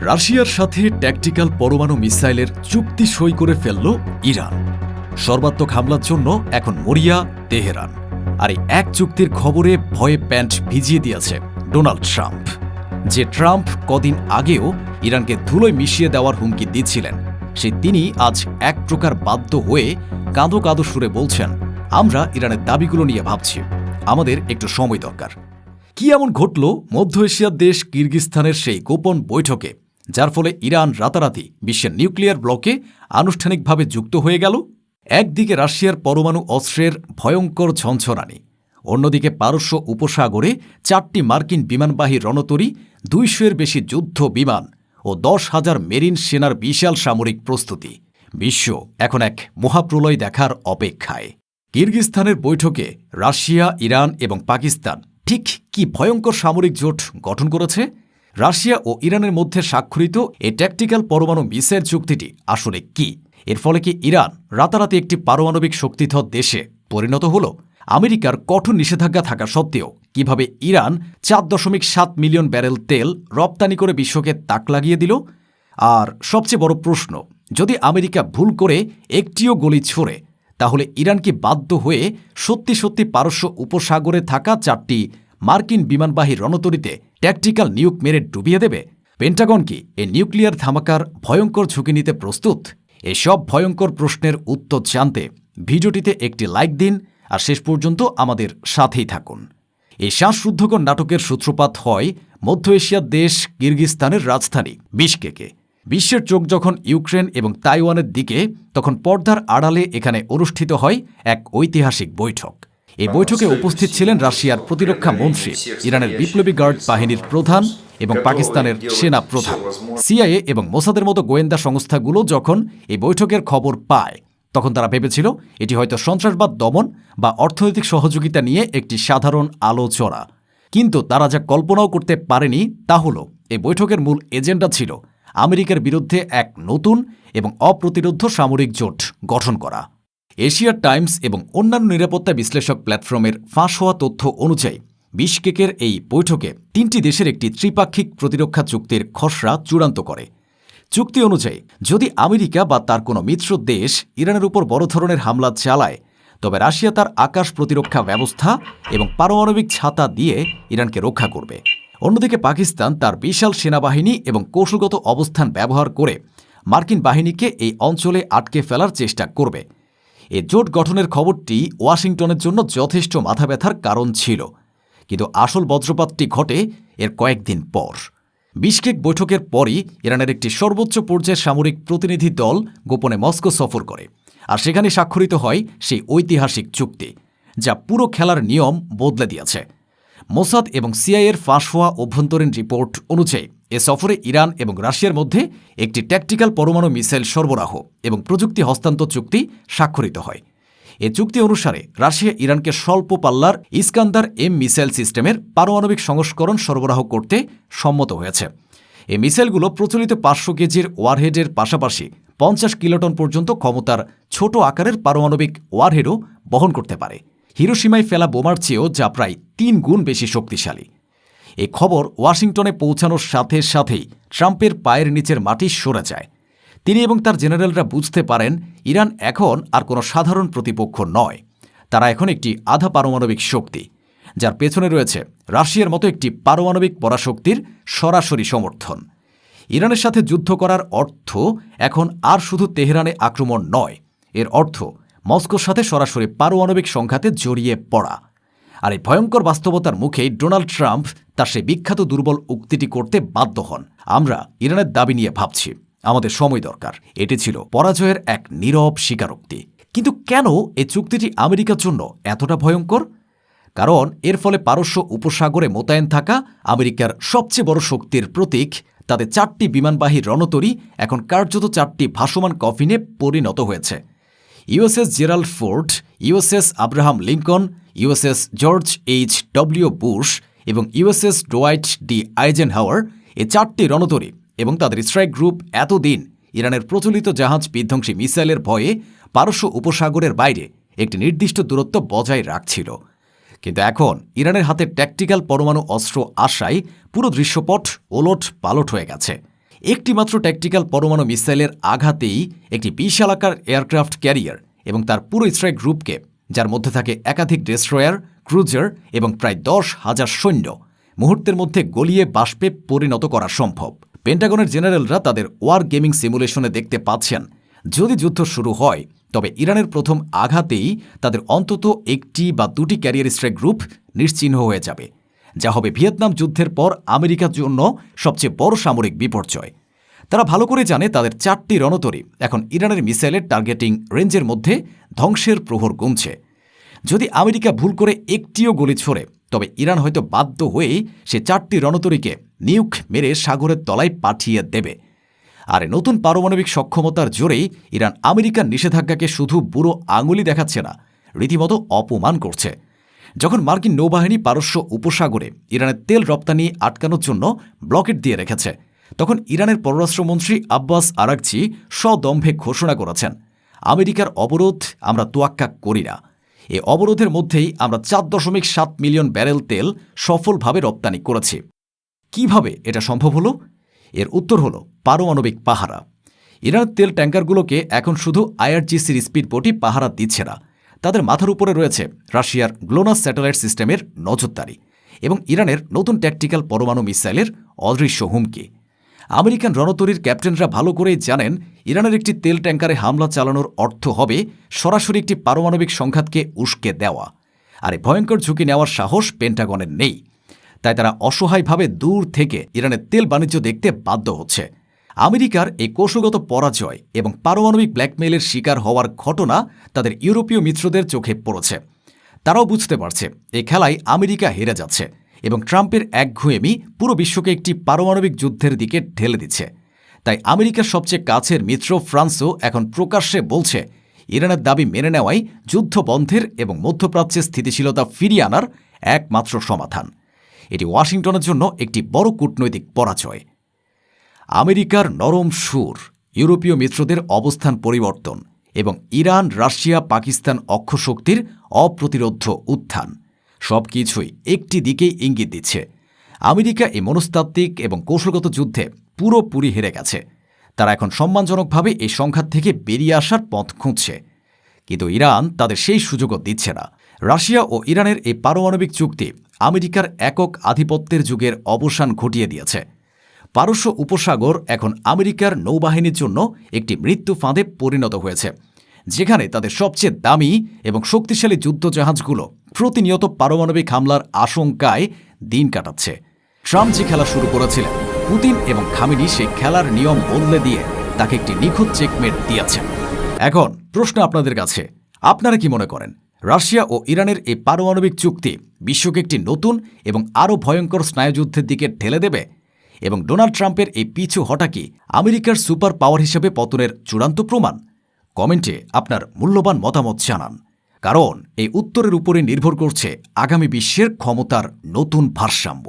রাশিয়ার সাথে ট্যাকটিক্যাল পরমাণু মিসাইলের চুক্তি সই করে ফেলল ইরান। সর্বাত্মক হামলার জন্য এখন মরিয়া তেহরান। আর এই এক চুক্তির খবরে ভয়ে প্যান্ট ভিজিয়ে দিয়েছে ডোনাল্ড ট্রাম্প। যে ট্রাম্প কদিন আগেও ইরানকে ধুলোয় মিশিয়ে দেওয়ার হুমকি দিচ্ছিলেন, তিনি আজ এক প্রকার বাধ্য হয়ে কাঁদো কাঁদো সুরে বলছেন, আমরা ইরানের দাবিগুলো নিয়ে ভাবছি, আমাদের একটু সময় দরকার। কি এমন ঘটল মধ্য এশিয়ার দেশ কিরগিজস্তানের সেই গোপন বৈঠকে, যার ফলে ইরান রাতারাতি বিশ্বের নিউক্লিয়ার ব্লকে আনুষ্ঠানিকভাবে যুক্ত হয়ে গেল? একদিকে রাশিয়ার পরমাণু অস্ত্রের ভয়ঙ্কর ঝঞ্ঝনানি, অন্যদিকে পারস্য উপসাগরে 4টি মার্কিন বিমানবাহী রণতরী, 200-এর বেশি যুদ্ধ বিমান ও 10,000 মেরিন সেনার বিশাল সামরিক প্রস্তুতি। বিশ্ব এখন এক মহাপ্রলয় দেখার অপেক্ষায়। কিরগিজস্তানের বৈঠকে রাশিয়া, ইরান এবং পাকিস্তান ঠিক কি ভয়ঙ্কর সামরিক জোট গঠন করেছে? রাশিয়া ও ইরানের মধ্যে স্বাক্ষরিত এই ট্যাকটিক্যাল পরমাণু মিসাইল চুক্তিটি আসলে কি? এর ফলে কি ইরান রাতারাতি একটি পারমাণবিক শক্তিধর দেশে পরিণত হল? আমেরিকার কঠোর নিষেধাজ্ঞা থাকা সত্ত্বেও কিভাবে ইরান 4.7 মিলিয়ন ব্যারেল তেল রপ্তানি করে বিশ্বকে তাক লাগিয়ে দিল? আর সবচেয়ে বড় প্রশ্ন, যদি আমেরিকা ভুল করে একটিও গলি ছোড়ে, তাহলে ইরান কি বাধ্য হয়ে সত্যি সত্যি পারস্য উপসাগরে থাকা 4টি মার্কিন বিমানবাহী রণতরীতে ট্যাকটিক্যাল নিউক মেরে ডুবিয়ে দেবে? পেন্টাগন কি এই নিউক্লিয়ার ধামাকার ভয়ঙ্কর ঝুঁকি নিতে প্রস্তুত? এসব ভয়ঙ্কর প্রশ্নের উত্তর জানতে ভিডিওটিতে একটি লাইক দিন আর শেষ পর্যন্ত আমাদের সাথেই থাকুন। এই শ্বাসরুদ্ধকর নাটকের সূত্রপাত হয় মধ্য এশিয়ার দেশ কিরগিজস্তানের রাজধানী বিশকেকে। বিশ্বের চোখ যখন ইউক্রেন এবং তাইওয়ানের দিকে, তখন পর্দার আড়ালে এখানে অনুষ্ঠিত হয় এক ঐতিহাসিক বৈঠক। এই বৈঠকে উপস্থিত ছিলেন রাশিয়ার প্রতিরক্ষা মন্ত্রী, ইরানের বিপ্লবী গার্ড বাহিনীর প্রধান এবং পাকিস্তানের সেনা প্রধান। সিআইএ এবং মোসাদের মতো গোয়েন্দা সংস্থাগুলো যখন এই বৈঠকের খবর পায়, তখন তারা ভেবেছিল এটি হয়তো সন্ত্রাসবাদ দমন বা অর্থনৈতিক সহযোগিতা নিয়ে একটি সাধারণ আলোচনা। কিন্তু তারা যা কল্পনাও করতে পারেনি তা হল, এই বৈঠকের মূল এজেন্ডা ছিল আমেরিকার বিরুদ্ধে এক নতুন এবং অপ্রতিরোধ্য সামরিক জোট গঠন করা। এশিয়ার টাইমস এবং অন্যান্য নিরাপত্তা বিশ্লেষক প্ল্যাটফর্মের ফাঁস হওয়া তথ্য অনুযায়ী বিশকেকের এই বৈঠকে 3টি দেশের একটি ত্রিপাক্ষিক প্রতিরক্ষা চুক্তির খসড়া চূড়ান্ত করে। চুক্তি অনুযায়ী যদি আমেরিকা বা তার কোনো মিত্র দেশ ইরানের উপর বড় ধরনের হামলা চালায়, তবে রাশিয়া তার আকাশ প্রতিরক্ষা ব্যবস্থা এবং পারমাণবিক ছাতা দিয়ে ইরানকে রক্ষা করবে। অন্যদিকে পাকিস্তান তার বিশাল সেনাবাহিনী এবং কৌশলগত অবস্থান ব্যবহার করে মার্কিন বাহিনীকে এই অঞ্চলে আটকে ফেলার চেষ্টা করবে। এ জোট গঠনের খবরটি ওয়াশিংটনের জন্য যথেষ্ট মাথা ব্যথার কারণ ছিল, কিন্তু আসল বজ্রপাতটি ঘটে এর কয়েকদিন পর। বিশকেক বৈঠকের পরই ইরানের একটি সর্বোচ্চ পর্যায়ের সামরিক প্রতিনিধি দল গোপনে মস্কো সফর করে, আর সেখানে স্বাক্ষরিত হয় সেই ঐতিহাসিক চুক্তি, যা পুরো খেলার নিয়ম বদলে দিয়েছে। মোসাদ এবং সিআইএর ফাঁস হওয়া অভ্যন্তরীণ রিপোর্ট অনুযায়ী এ সফরে ইরান এবং রাশিয়ার মধ্যে একটি ট্যাকটিক্যাল পরমাণু মিসাইল সরবরাহ এবং প্রযুক্তি হস্তান্তর চুক্তি স্বাক্ষরিত হয়। এ চুক্তি অনুসারে রাশিয়া ইরানকে স্বল্প পাল্লার ইস্কান্দার এম মিসাইল সিস্টেমের পারমাণবিক সংস্করণ সরবরাহ করতে সম্মত হয়েছে। এই মিসাইলগুলো প্রচলিত 500 কেজির ওয়ারহেডের পাশাপাশি 50 কিলোটন পর্যন্ত ক্ষমতার ছোট আকারের পারমাণবিক ওয়ারহেডও বহন করতে পারে। হিরোশিমায় ফেলা বোমার চেয়েও যা প্রায় 3 গুণ বেশি শক্তিশালী। এই খবর ওয়াশিংটনে পৌঁছানোর সাথে সাথেই ট্রাম্পের পায়ের নিচের মাটি সরে যায়। তিনি এবং তার জেনারেলরা বুঝতে পারেন ইরান এখন আর কোনো সাধারণ প্রতিপক্ষ নয়, তারা এখন একটি আধা পারমাণবিক শক্তি, যার পেছনে রয়েছে রাশিয়ার মতো একটি পারমাণবিক পরাশক্তির সরাসরি সমর্থন। ইরানের সাথে যুদ্ধ করার অর্থ এখন আর শুধু তেহরানে আক্রমণ নয়, এর অর্থ মস্কোর সাথে সরাসরি পারমাণবিক সংঘাতে জড়িয়ে পড়া। আর এই ভয়ঙ্কর বাস্তবতার মুখেই ডোনাল্ড ট্রাম্প তার সেই বিখ্যাত দুর্বল উক্তিটি করতে বাধ্য হন, আমরা ইরানের দাবি নিয়ে ভাবছি, আমাদের সময় দরকার। এটি ছিল পরাজয়ের এক নীরব স্বীকারোক্তি। কিন্তু কেন এই চুক্তিটি আমেরিকার জন্য এতটা ভয়ঙ্কর? কারণ এর ফলে পারস্য উপসাগরে মোতায়েন থাকা আমেরিকার সবচেয়ে বড় শক্তির প্রতীক, তাদের 4টি বিমানবাহী রণতরী এখন কার্যত 4টি ভাসমান কফিনে পরিণত হয়েছে। USS Gerald Ford, USS Abraham Lincoln, USS George H.W. Bush এবং ইউএসএস ডোয়াইট ডি আইজেনহাওয়ার, এই 4টি রণতরী এবং তাদের স্ট্রাইক গ্রুপ এতদিন ইরানের প্রচলিত জাহাজ বিধ্বংসী মিসাইলের ভয়ে পারস্য উপসাগরের বাইরে একটি নির্দিষ্ট দূরত্ব বজায় রাখছিল। কিন্তু এখন ইরানের হাতে ট্যাকটিক্যাল পরমাণু অস্ত্র আসায় পুরো দৃশ্যপট ওলট পালট হয়ে গেছে। একটিমাত্র ট্যাকটিক্যাল পরমাণু মিসাইলের আঘাতেই একটি বিশালাকার এয়ারক্রাফট ক্যারিয়ার এবং তার পুরো স্ট্রাইক গ্রুপকে, যার মধ্যে থাকে একাধিক ডেস্ট্রয়ার, ক্রুজার এবং প্রায় 10,000 সৈন্য, মুহূর্তের মধ্যে গলিয়ে বাষ্পে পরিণত করা সম্ভব। পেন্টাগনের জেনারেলরা তাদের ওয়ার গেমিং সিমুলেশনে দেখতে পাচ্ছেন, যদি যুদ্ধ শুরু হয় তবে ইরানের প্রথম আঘাতেই তাদের অন্তত একটি বা দুটি ক্যারিয়ার স্ট্রাইক গ্রুপ নিশ্চিহ্ন হয়ে যাবে, যা হবে ভিয়েতনাম যুদ্ধের পর আমেরিকার জন্য সবচেয়ে বড় সামরিক বিপর্যয়। তারা ভালো করে জানে তাদের 4টি রণতরী এখন ইরানের মিসাইলের টার্গেটিং রেঞ্জের মধ্যে ধ্বংসের প্রহর গুনছে। যদি আমেরিকা ভুল করে একটিও গুলি ছোড়ে তবে ইরান হয়তো বাধ্য হয়ে সে 4টি রণতরীকে নিউক মেরে সাগরের তলায় পাঠিয়ে দেবে। আর নতুন পারমাণবিক সক্ষমতার জোরেই ইরান আমেরিকার নিষেধাজ্ঞাকে শুধু বুড়ো আঙুলি দেখাচ্ছে না, রীতিমতো অপমান করছে। যখন মার্কিন নৌবাহিনী পারস্য উপসাগরে ইরানের তেল রপ্তানি আটকানোর জন্য ব্লকেট দিয়ে রেখেছে, তখন ইরানের পররাষ্ট্রমন্ত্রী আব্বাস আরাকচি সদম্ভে ঘোষণা করেছেন, আমেরিকার অবরোধ আমরা তোয়াক্কা করি না। এ অবরোধের মধ্যেই আমরা 4.7 মিলিয়ন ব্যারেল তেল সফলভাবে রপ্তানি করেছি। কিভাবে এটা সম্ভব হলো? এর উত্তর হল পারমাণবিক পাহারা। ইরানের তেল ট্যাঙ্কারগুলোকে এখন শুধু আইআরজিসির স্পিডবোটই পাহারা দিচ্ছে না, তাদের মাথার উপরে রয়েছে রাশিয়ার গ্লোনাস স্যাটেলাইট সিস্টেমের নজরদারি এবং ইরানের নতুন ট্যাকটিক্যাল পরমাণু মিসাইলের অদৃশ্য হুমকি। আমেরিকান রণতরীর ক্যাপ্টেনরা ভালো করেই জানেন, ইরানের একটি তেল ট্যাঙ্কারে হামলা চালানোর অর্থ হবে সরাসরি একটি পারমাণবিক সংঘাতকে উস্কে দেওয়া। আর এই ভয়ঙ্কর ঝুঁকি নেওয়ার সাহস পেন্টাগনের নেই। তাই তারা অসহায়ভাবে দূর থেকে ইরানের তেল বাণিজ্য দেখতে বাধ্য হচ্ছে। আমেরিকার এই কৌশলগত পরাজয় এবং পারমাণবিক ব্ল্যাকমেইলের শিকার হওয়ার ঘটনা তাদের ইউরোপীয় মিত্রদের চোখে পড়েছে। তারাও বুঝতে পারছে এই খেলায় আমেরিকা হেরে যাচ্ছে এবং ট্রাম্পের একঘুয়েমি পুরো বিশ্বকে একটি পারমাণবিক যুদ্ধের দিকে ঢেলে দিচ্ছে। তাই আমেরিকার সবচেয়ে কাছের মিত্র ফ্রান্সও এখন প্রকাশ্যে বলছে, ইরানের দাবি মেনে নেওয়াই যুদ্ধ বন্ধের এবং মধ্যপ্রাচ্যে স্থিতিশীলতা ফিরিয়ে আনার একমাত্র সমাধান। এটি ওয়াশিংটনের জন্য একটি বড় কূটনৈতিক পরাজয়। আমেরিকার নরম সুর, ইউরোপীয় মিত্রদের অবস্থান পরিবর্তন এবং ইরান, রাশিয়া, পাকিস্তান অক্ষশক্তির অপ্রতিরোধ্য উত্থান সবকিছুই একটি দিকেই ইঙ্গিত দিচ্ছে, আমেরিকা এই মনস্তাত্ত্বিক এবং কৌশলগত যুদ্ধে পুরোপুরি হেরে গেছে। তারা এখন সম্মানজনকভাবে এই সংঘাত থেকে বেরিয়ে আসার পথ খুঁজছে, কিন্তু ইরান তাদের সেই সুযোগও দিচ্ছে না। রাশিয়া ও ইরানের এই পারমাণবিক চুক্তি আমেরিকার একক আধিপত্যের যুগের অবসান ঘটিয়ে দিয়েছে। পারস্য উপসাগর এখন আমেরিকার নৌবাহিনীর জন্য একটি মৃত্যু ফাঁদে পরিণত হয়েছে, যেখানে তাদের সবচেয়ে দামি এবং শক্তিশালী যুদ্ধজাহাজগুলো প্রতিনিয়ত পারমাণবিক হামলার আশঙ্কায় দিন কাটাচ্ছে। ট্রাম্প যে খেলা শুরু করেছিলেন, পুতিন এবং খামেনি সেই খেলার নিয়ম বদলে দিয়ে তাকে একটি নিখুঁত চেকমেট দিয়েছেন। এখন প্রশ্ন আপনাদের কাছে, আপনারা কি মনে করেন রাশিয়া ও ইরানের এই পারমাণবিক চুক্তি বিশ্বকে একটি নতুন এবং আরও ভয়ঙ্কর স্নায়ুযুদ্ধের দিকে ঠেলে দেবে? এবং ডোনাল্ড ট্রাম্পের এই পিছু হটা কি আমেরিকার সুপার পাওয়ার হিসেবে পতনের চূড়ান্ত প্রমাণ? কমেন্টে আপনার মূল্যবান মতামত জানান, কারণ এই উত্তরের উপরে নির্ভর করছে আগামী বিশ্বের ক্ষমতার নতুন ভারসাম্য।